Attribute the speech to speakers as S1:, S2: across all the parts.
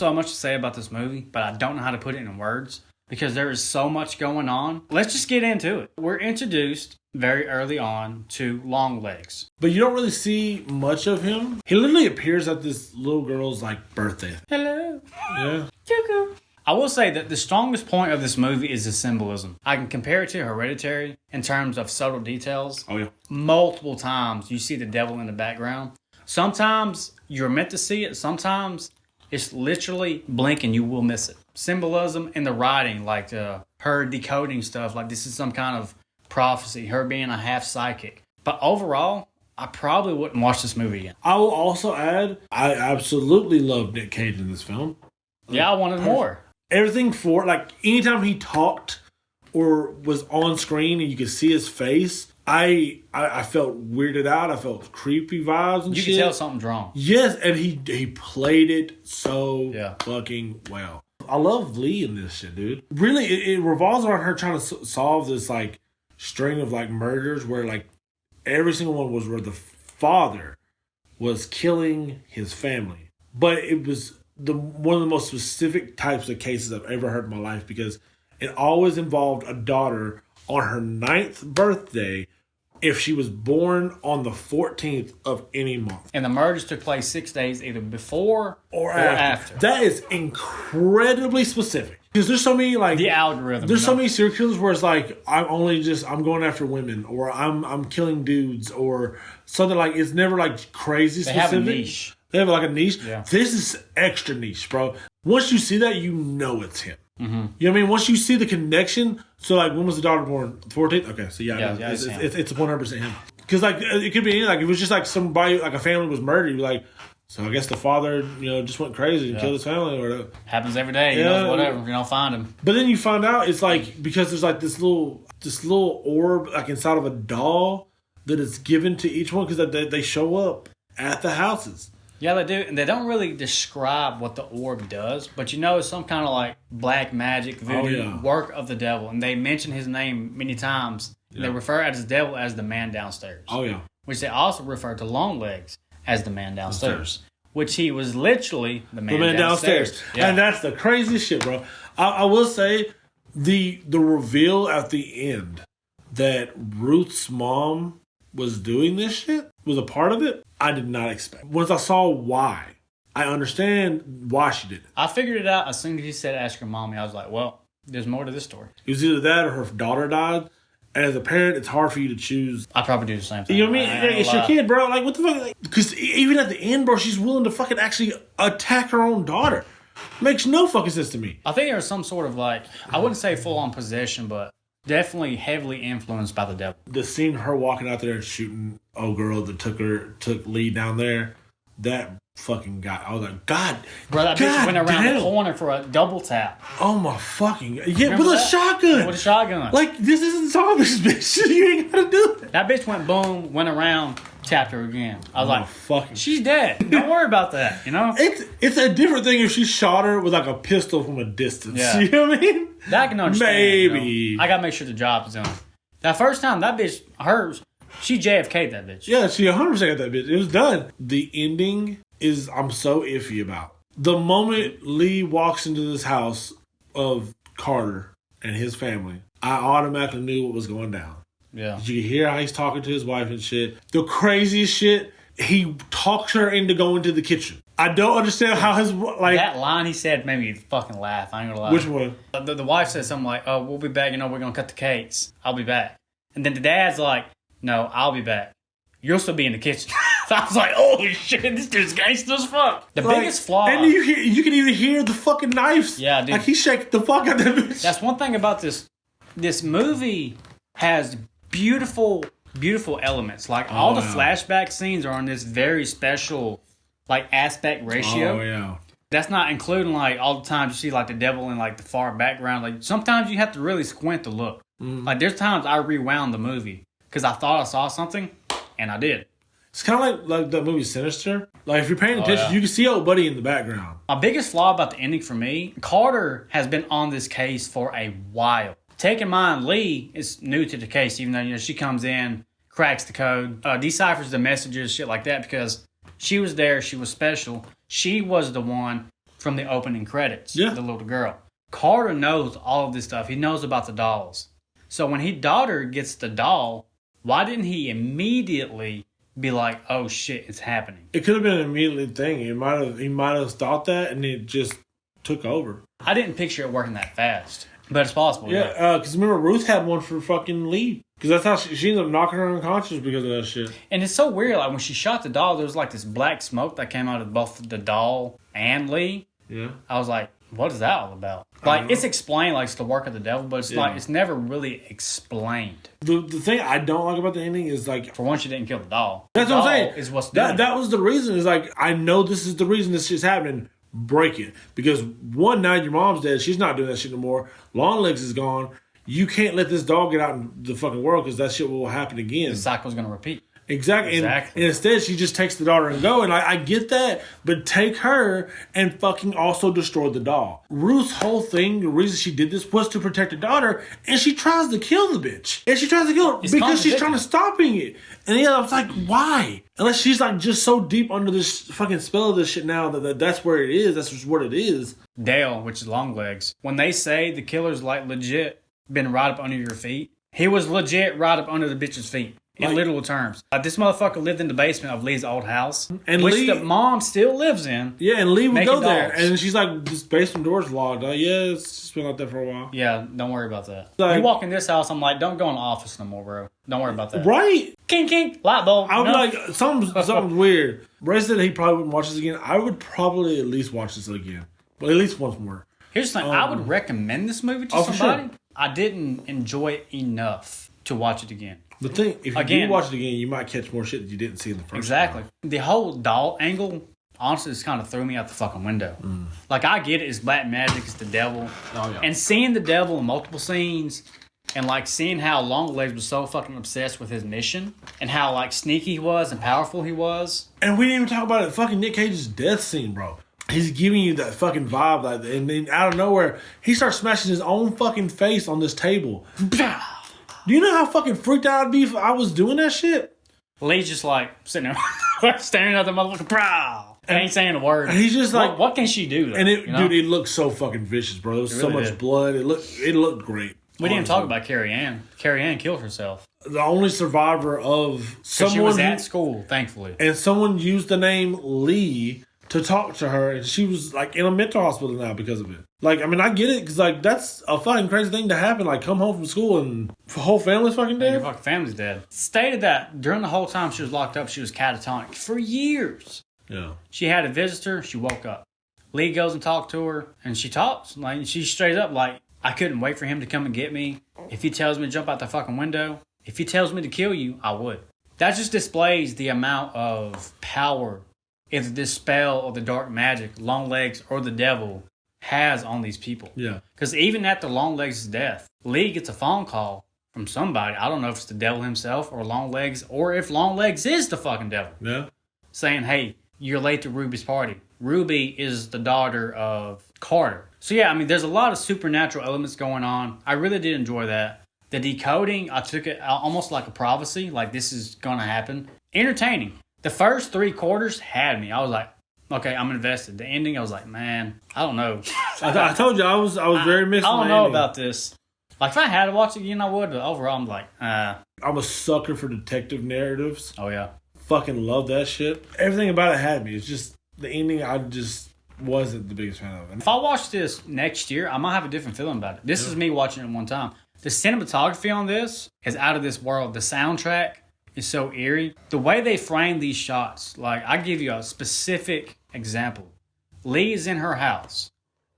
S1: so much to say about this movie, but I don't know how to put it in words because there is so much going on. Let's just get into it. We're introduced very early on to LongLegs.
S2: But you don't really see much of him. He literally appears at this little girl's birthday.
S1: Hello.
S2: Yeah.
S1: Cuckoo. I will say that the strongest point of this movie is the symbolism. I can compare it to Hereditary in terms of subtle details.
S2: Oh, yeah.
S1: Multiple times you see the devil in the background. Sometimes you're meant to see it. Sometimes it's literally blink and you will miss it. Symbolism in the writing, like her decoding stuff, like this is some kind of prophecy, her being a half psychic. But overall, I probably wouldn't watch this movie again.
S2: I will also add, I absolutely love Nick Cage in this film.
S1: Yeah, I wanted more.
S2: Everything anytime he talked or was on screen and you could see his face, I felt weirded out. I felt creepy vibes and shit.
S1: You could tell something's wrong.
S2: Yes, and he played it so fucking well. I love Lee in this shit, dude. Really, it revolves around her trying to solve this string of murders where every single one was where the father was killing his family. But it was one of the most specific types of cases I've ever heard in my life because it always involved a daughter on her 9th birthday if she was born on the 14th of any month.
S1: And the murders took place 6 days either before or after.
S2: That is incredibly specific. Because there's so many
S1: the algorithm.
S2: There's so many serial killers where it's I'm going after women or I'm killing dudes or something it's never crazy specific.
S1: They have a niche.
S2: They have a niche.
S1: Yeah.
S2: This is extra niche, bro. Once you see that, you know it's him.
S1: Mm-hmm.
S2: You know what I mean? Once you see the connection, so when was the daughter born? 14th? Okay, so it's 100% him. Because it could be anything. If it was just somebody, a family was murdered, you'd be like, so I guess the father, just went crazy and killed his family or whatever.
S1: Happens every day, whatever, find him.
S2: But then you find out it's because there's this little orb inside of a doll that is given to each one because they show up at the houses.
S1: Yeah, they do. And they don't really describe what the orb does, but it's some kind of black magic voodoo work of the devil. And they mention his name many times. Yeah. They refer to the devil as the man downstairs.
S2: Oh, yeah.
S1: Which they also refer to LongLegs as the man downstairs. Which he was literally the man downstairs.
S2: Yeah. And that's the craziest shit, bro. I will say the reveal at the end that Ruth's mom was doing this shit, was a part of it, I did not expect. Once I saw why, I understand why she did it.
S1: I figured it out as soon as he said ask her mommy. I was like, well, there's more to this story.
S2: It was either that or her daughter died. And as a parent, it's hard for you to choose.
S1: I'd probably do the same thing.
S2: You know what I mean? It's your kid, bro. What the fuck? Because even at the end, bro, she's willing to fucking actually attack her own daughter. Makes no fucking sense to me.
S1: I think there was some sort of I wouldn't say full-on possession, but definitely heavily influenced by the devil.
S2: The scene her walking out there and shooting old girl that took Lee down there, that fucking guy. I was like, God.
S1: Bro, that bitch went around the corner for a double tap.
S2: Oh my fucking. Yeah, with a shotgun.
S1: With a shotgun.
S2: This isn't zombies, bitch. You ain't gotta do it.
S1: That bitch went boom, went around, tapped her again. I was like,
S2: fucking.
S1: She's dead. Don't worry about that,
S2: It's a different thing if she shot her with a pistol from a distance.
S1: Yeah.
S2: You know what I mean?
S1: That I can understand.
S2: Maybe.
S1: I gotta make sure the job is done. That first time, that bitch, she JFK'd that bitch.
S2: Yeah, she 100% got that bitch. It was done. The ending is I'm so iffy about. The moment Lee walks into this house of Carter and his family, I automatically knew what was going down.
S1: Yeah.
S2: You can hear how he's talking to his wife and shit. The craziest shit, he talks her into going to the kitchen. I don't understand how his
S1: that line he said made me fucking laugh. I ain't gonna lie.
S2: Which one?
S1: The wife said something like, "Oh, we'll be back. We're gonna cut the cakes. I'll be back." And then the dad's like, "No, I'll be back. You'll still be in the kitchen." So I was like, "Holy shit, this dude's gangster as fuck." The biggest flaw,
S2: and you can even hear the fucking knives.
S1: Yeah, dude.
S2: He shaking the fuck out of that bitch.
S1: That's one thing about this. This movie has beautiful elements. All the flashback scenes are on this very special aspect ratio.
S2: Oh yeah.
S1: That's not including all the times you see the devil in the far background. Sometimes you have to really squint to look. Mm. There's times I rewound the movie because I thought I saw something, and I did.
S2: It's kind of like that movie Sinister. If you're paying attention, you can see old buddy in the background.
S1: My biggest flaw about the ending for me, Carter has been on this case for a while. Take in mind, Lee is new to the case, even though she comes in, cracks the code, deciphers the messages, shit like that, because she was there, she was special. She was the one from the opening credits.
S2: Yeah.
S1: The little girl. Carter knows all of this stuff. He knows about the dolls. So when his daughter gets the doll, why didn't he immediately be like, "Oh shit, it's happening"?
S2: It could have been an immediate thing. He might have thought that, and it just took over.
S1: I didn't picture it working that fast, but it's possible.
S2: Yeah, because remember Ruth had one for fucking Lee. Because that's how she ended up knocking her unconscious because of that shit.
S1: And it's so weird. Like when she shot the doll, there was like this black smoke that came out of both the doll and Lee.
S2: Yeah.
S1: I was like, what is that all about? Like, it's explained like it's the work of the devil, but it's like, it's never really explained.
S2: The thing I don't like about the ending is like...
S1: For once, you didn't kill the doll.
S2: That's what I'm saying.
S1: Is what's doing
S2: that was the reason. Is like, I know this is the reason this shit's happening. Break it. Because one, now your mom's dead. She's not doing that shit no more. LongLegs is gone. You can't let this dog get out in the fucking world because that shit will happen again.
S1: The cycle's going to repeat.
S2: Exactly. And instead, she just takes the daughter and go. And I get that, but take her and fucking also destroy the doll. Ruth's whole thing, the reason she did this was to protect her daughter, and she tries to kill the bitch. And she tries to kill her because she's trying to stop it. And I was like, why? Unless she's like just so deep under this fucking spell of this shit now that's where it is. That's just what it is.
S1: Dale, which is LongLegs, when they say the killer's like legit been right up under your feet, he was legit right up under the bitch's feet. In literal terms. This motherfucker lived in the basement of Lee's old house, and which the mom still lives in.
S2: Yeah, and Lee would go there, and she's like, this basement door's locked. Yeah, it's just been like that for a while.
S1: Yeah, don't worry about that. Like, you walk in this house, I'm like, don't go in the office no more, bro. Don't worry about that.
S2: Right?
S1: Kink, kink, light bulb.
S2: I would be like, something's weird. Ray said he probably wouldn't watch this again. I would probably at least watch this again. But at least once more.
S1: Here's the thing. I would recommend this movie to somebody. Sure. I didn't enjoy it enough to watch it again.
S2: The thing, if you do watch it again, you might catch more shit that you didn't see in the first
S1: Exactly.
S2: time.
S1: The whole doll angle, honestly, just kind of threw me out the fucking window. Like, I get it. It's black magic. It's the devil. Oh, yeah. And seeing the devil in multiple scenes and, like, seeing how LongLegs was so fucking obsessed with his mission and how, like, sneaky he was and powerful he was.
S2: And we didn't even talk about it. Fucking Nick Cage's death scene, bro. He's giving you that fucking vibe. Like, and then out of nowhere, he starts smashing his own fucking face on this table. Do you know how fucking freaked out I'd be if I was doing that shit?
S1: Lee's just like sitting there staring at the motherfucker. Prow. And ain't saying a word.
S2: And he's just like,
S1: what can she do? Though,
S2: and dude, it looked so fucking vicious, bro. There was so much blood. It looked great.
S1: We didn't talk about Carrie Ann. Carrie Ann killed herself.
S2: The only survivor of someone.
S1: She was at school, thankfully.
S2: And someone used the name Lee to talk to her, and she was like in a mental hospital now because of it. Like, I mean, I get it, because like that's a fucking crazy thing to happen. Like, come home from school and the whole family's fucking dead.
S1: Your fucking family's dead. Stated that during the whole time she was locked up, she was catatonic for years.
S2: Yeah.
S1: She had a visitor. She woke up. Lee goes and talks to her, and she talks. Like, she's straight up like, I couldn't wait for him to come and get me. If he tells me to jump out the fucking window, if he tells me to kill you, I would. That just displays the amount of power either this spell or the dark magic, LongLegs or the devil, has on these people.
S2: Yeah.
S1: Because even after LongLegs' death, Lee gets a phone call from somebody. I don't know if it's the devil himself or LongLegs, or if LongLegs is the fucking devil.
S2: Yeah.
S1: Saying, hey, you're late to Ruby's party. Ruby is the daughter of Carter. So yeah, I mean, there's a lot of supernatural elements going on. I really did enjoy that. The decoding, I took it almost like a prophecy, like this is going to happen. Entertaining. The first 3 quarters had me. I was like, okay, I'm invested. The ending, I was like, man, I don't know.
S2: I told you, I was very mixed.
S1: I don't know about this. Like, if I had to watch it again, I would. But overall, I'm like,
S2: I'm a sucker for detective narratives.
S1: Oh, yeah.
S2: Fucking love that shit. Everything about it had me. It's just the ending, I just wasn't the biggest fan of it.
S1: If I watch this next year, I might have a different feeling about it. This is me watching it one time. The cinematography on this is out of this world. The soundtrack is so eerie. The way they frame these shots, like, I give you a specific example. Lee is in her house,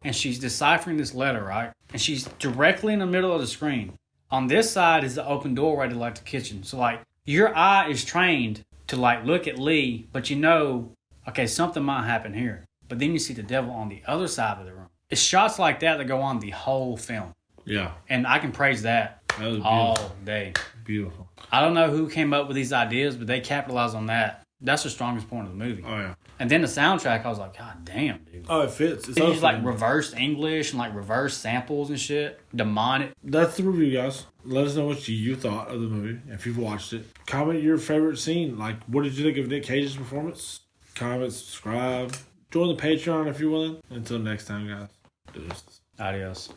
S1: and she's deciphering this letter, right? And she's directly in the middle of the screen. On this side is the open doorway to, like, the kitchen. So, like, your eye is trained to, like, look at Lee, but you know, okay, something might happen here. But then you see the devil on the other side of the room. It's shots like that go on the whole film.
S2: Yeah.
S1: And I can praise that all day.
S2: Beautiful.
S1: I don't know who came up with these ideas, but they capitalized on that. That's the strongest point of the movie.
S2: Oh, yeah.
S1: And then the soundtrack, I was like, God damn, dude.
S2: Oh, it fits.
S1: They use like reverse English and like reverse samples and shit. Demonic.
S2: That's the review, guys. Let us know what you thought of the movie, if you've watched it. Comment your favorite scene. Like, what did you think of Nick Cage's performance? Comment, subscribe. Join the Patreon if you're willing. Until next time, guys. Deuces.
S1: Adios.